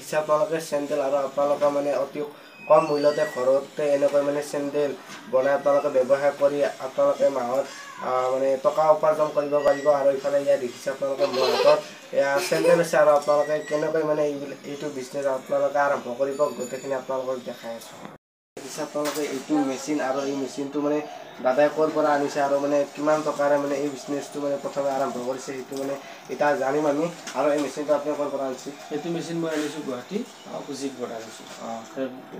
দেখিছে আপোনালোকে চেণ্ডেল আৰু আপোনালোকে মানে অতি কম মূল্যতে ঘৰতে এনেকৈ মানে চেণ্ডেল বনাই আপোনালোকে ব্যৱসায় কৰি আপোনালোকে মাহত মানে টকা উপাৰ্জন কৰিব পাৰিব। আৰু ইফালে ইয়াত দেখিছে আপোনালোকে মোৰ হাতত এয়া চেণ্ডেল আছে আৰু আপোনালোকে কেনেকৈ মানে এইটো বিজনেছ আপোনালোকে আৰম্ভ কৰিব গোটেইখিনি আপোনালোকক দেখাই আছোঁ। দেখিছে আপোনালোকে এইটো মেচিন আৰু এই মেচিনটো মানে দাদাই ক'ৰ পৰা আনিছে আৰু মানে কিমান টকাৰে মানে এই বিজনেছটো মানে প্ৰথমে আৰম্ভ কৰিছে সেইটো মানে এতিয়া জানিম আমি। আৰু এই মেচিনটো আপুনি ক'ৰ পৰা আনিছে? এইটো মেচিন মই আনিছোঁ গুৱাহাটী অপজিট পৰা আনিছোঁ।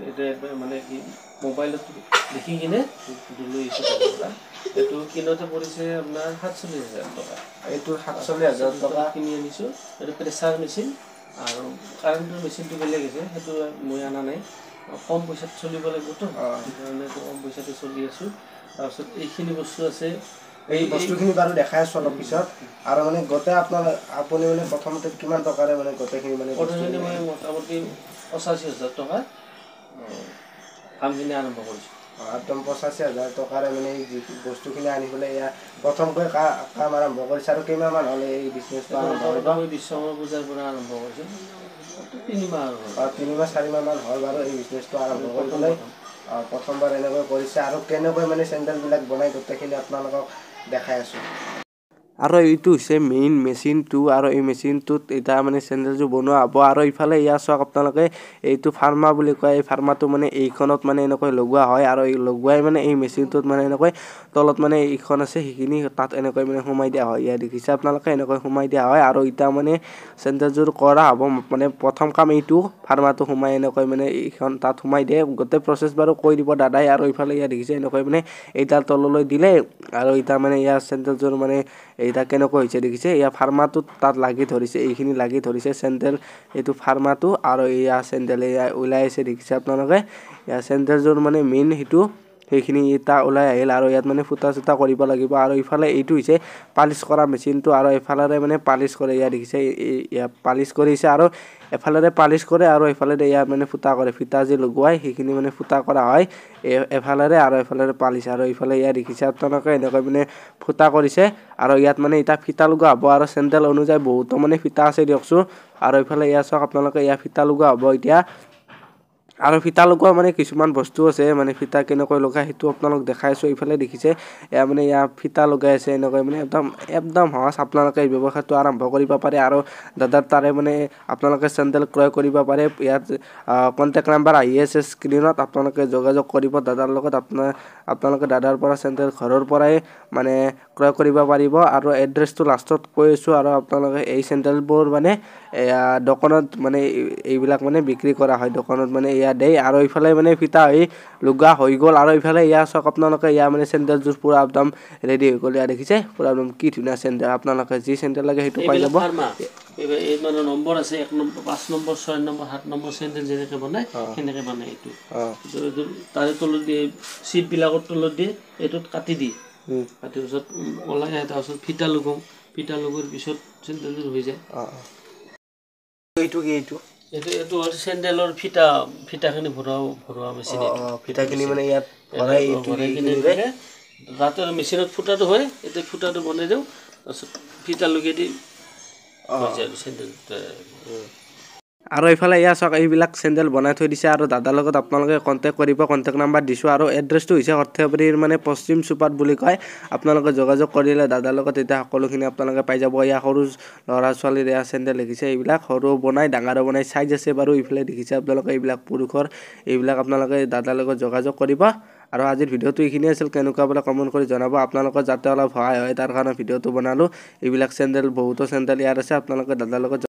এইটো মানে কি মোবাইলত দেখি কিনে লৈ আহিছোঁ তাৰ পৰা। এইটো কিনোতে পৰিছে আপোনাৰ 47,000 টকা। এইটো 47,000 টকা কিনি আনিছোঁ। এইটো প্ৰেছাৰ মেচিন আৰু কাৰেণ্টৰ মেচিনটো বেলেগ আছে, সেইটো মই অনা নাই। কম পইচাত চলিব লাগিবতো, সেইকাৰণে কম পইচাতে চলি আছোঁ। তাৰপিছত এইখিনি বস্তু আছে, এই বস্তুখিনি বাৰু দেখাই আছোঁ অলপ পিছত। আৰু মানে গোটেই আপুনি মানে প্ৰথমতে কিমান টকাৰে মানে গোটেইখিনি মানে প্ৰথমতে মই মোটামুটি 85,000 টকা কামখিনি আৰম্ভ কৰিছোঁ। একদম 85,000 টকাৰে মানে এই বস্তুখিনি আনি পেলাই ইয়াত প্ৰথমকৈ কাম আৰম্ভ কৰিছে। আৰু কিমানমান হ'লে এই বিজনেছটো আৰম্ভ কৰিব? মই বিশ্বকৰ্মা পূজাৰ পৰা আৰম্ভ কৰিছোঁ। 3 মাহ হ'ল। 3 মাহ 4 মাহমান হ'ল বাৰু এই বিজনেছটো আৰম্ভ কৰিবলৈ। প্ৰথমবাৰ এনেকৈ কৰিছে আৰু কেনেকৈ মানে চেণ্ডেলবিলাক বনাই গোটেইখিনি আপোনালোকক দেখাই আছোঁ। আৰু এইটো হৈছে মেইন মেচিনটো আৰু এই মেচিনটোত এতিয়া মানে চেণ্ডেলযোৰ বনোৱা হ'ব। আৰু ইফালে ইয়াৰ চাওক আপোনালোকে এইটো ফাৰ্মা বুলি কয়। এই ফাৰ্মাটো মানে এইখনত মানে এনেকৈ লগোৱা হয় আৰু এই লগোৱাই মানে এই মেচিনটোত মানে এনেকৈ তলত মানে এইখন আছে সেইখিনি তাত এনেকৈ মানে সোমাই দিয়া হয়। ইয়াত দেখিছে আপোনালোকে এনেকৈ সোমাই দিয়া হয় আৰু এতিয়া মানে চেণ্ডেলযোৰ কৰা হ'ব। মানে প্ৰথম কাম এইটো ফাৰ্মাটো সোমাই এনেকৈ মানে এইখন তাত সোমাই দিয়ে। গোটেই প্ৰচেছ বাৰু কৈ দিব দাদাই। আৰু ইফালে ইয়াত দেখিছে এনেকৈ মানে এইডাল তললৈ দিলে আৰু এতিয়া মানে ইয়াৰ চেণ্ডেলযোৰ মানে এতিয়া কেনেকৈ হৈছে দেখিছে। ইয়াৰ ফাৰ্মাটোত তাত লাগি ধৰিছে, এইখিনি লাগি ধৰিছে চেণ্ডেল এইটো ফাৰ্মাটো। আৰু এয়া চেণ্ডেল এয়া ওলাই আছে দেখিছে আপোনালোকে। ইয়াৰ চেণ্ডেলযোৰ মানে মেইন সেইটো সেইখিনি এটা ওলাই আহিল আৰু ইয়াত মানে ফুটা চুটা কৰিব লাগিব। আৰু ইফালে এইটো হৈছে পালিচ কৰা মেচিনটো আৰু এফালেৰে মানে পালিচ কৰে। ইয়াত দেখিছে ইয়াত পালিচ কৰিছে আৰু এফালেৰে পালিচ কৰে আৰু এফালেৰে ইয়াত মানে ফুটা কৰে। ফিটা যে লগোৱাই সেইখিনি মানে ফুটা কৰা হয় এফালেৰে আৰু এফালেৰে পালিচ। আৰু ইফালে ইয়াত দেখিছে আপোনালোকে এনেকৈ মানে ফুটা কৰিছে আৰু ইয়াত মানে এতিয়া ফিটা লগোৱা হ'ব। আৰু চেণ্ডেল অনুযায়ী বহুতো মানে ফিটা আছে দিয়কচোন। আৰু ইফালে ইয়াত চাওক আপোনালোকে ইয়াত ফিটা লগোৱা হ'ব এতিয়া। আৰু ফিটা লগোৱা মানে কিছুমান বস্তু আছে, মানে ফিটা কেনেকৈ লগাই সেইটো আপোনালোক দেখাইছোঁ। এইফালে দেখিছে এয়া মানে ইয়াত ফিটা লগাই আছে এনেকৈ মানে একদম সহজ। আপোনালোকে এই ব্যৱসায়টো আৰম্ভ কৰিব পাৰে আৰু দাদাৰ তাৰে মানে আপোনালোকে চেণ্ডেল ক্ৰয় কৰিব পাৰে। ইয়াত কণ্টেক্ট নাম্বাৰ আহি আছে স্ক্ৰীণত, আপোনালোকে যোগাযোগ কৰিব দাদাৰ লগত। আপোনালোকে দাদাৰ পৰা চেণ্ডেল ঘৰৰ পৰাই মানে ক্ৰয় কৰিব পাৰিব। আৰু এড্ৰেছটো লাষ্টত কৈ আছোঁ। আৰু আপোনালোকে এই চেণ্ডেলবোৰ মানে দোকানত মানে এইবিলাক মানে বিক্ৰী কৰা হয় দোকানত মানে এয়া দেই। আৰু ইফালে মানে ফিটা লগোৱা হৈ গ'ল। আৰু ইফালে ইয়াৰ চাওক আপোনালোকে ইয়াৰ মানে চেণ্ডেলযোৰ পূৰা একদম ৰেডি হৈ গ'ল। ইয়াৰ দেখিছে পূৰা একদম কি ধুনীয়া চেণ্ডেল। আপোনালোকে যি চেণ্ডেল লাগে সেইটো পাই যাব। এই মানে নম্বৰ আছে 1 number 5 number 6 number 7 number sandal যেনেকৈ বনায় সেনেকৈ বনায়। এইটো তাৰে তলত দিয়ে, চিটবিলাকৰ তলত দিয়ে, এইটোত কাটি দিয়ে। কাটিৰ পিছত ওলাই আহে, তাৰপিছত ফিটা লগাওঁ। ফিটা লগোৱাৰ পিছত চেণ্ডেলযোৰ হৈ যায়। এইটো কি এইটো হ'ল চেণ্ডেলৰ ফিটাখিনি ভৰোৱা মেচিন। ফিটাখিনি মানে ইয়াত ভৰাই কিনে তাতে মেচিনত ফুটাটো হয়। এতিয়া ফুটাটো বনাই দিওঁ, তাৰপিছত ফিটা লগাই দি হৈ যায় চেণ্ডেল। আৰু এইফালে এয়া চাওক এইবিলাক চেণ্ডেল বনাই থৈ দিছে। আৰু দাদাৰ লগত আপোনালোকে কণ্টেক্ট কৰিব, কণ্টেক্ট নাম্বাৰ দিছোঁ। আৰু এড্ৰেছটো হৈছে সৰ্থেবাৰীৰ মানে পশ্চিম চুপাত বুলি কয়। আপোনালোকে যোগাযোগ কৰিলে দাদাৰ লগত তেতিয়া সকলোখিনি আপোনালোকে পাই যাব। এয়া সৰু ল'ৰা ছোৱালীৰ এয়া চেণ্ডেল দেখিছে, এইবিলাক সৰু বনাই ডাঙৰো বনাই চাইজ আছে বাৰু। এইফালে দেখিছে আপোনালোকে এইবিলাক পুৰুষৰ, এইবিলাক আপোনালোকে দাদাৰ লগত যোগাযোগ কৰিব। আৰু আজিৰ ভিডিঅ'টো এইখিনিয়ে আছিল। কেনেকুৱা বোলে কমেণ্ট কৰি জনাব। আপোনালোকৰ যাতে অলপ সহায় হয় তাৰ কাৰণে ভিডিঅ'টো বনালোঁ। এইবিলাক চেণ্ডেল বহুতো চেণ্ডেল ইয়াত আছে, আপোনালোকে দাদাৰ লগত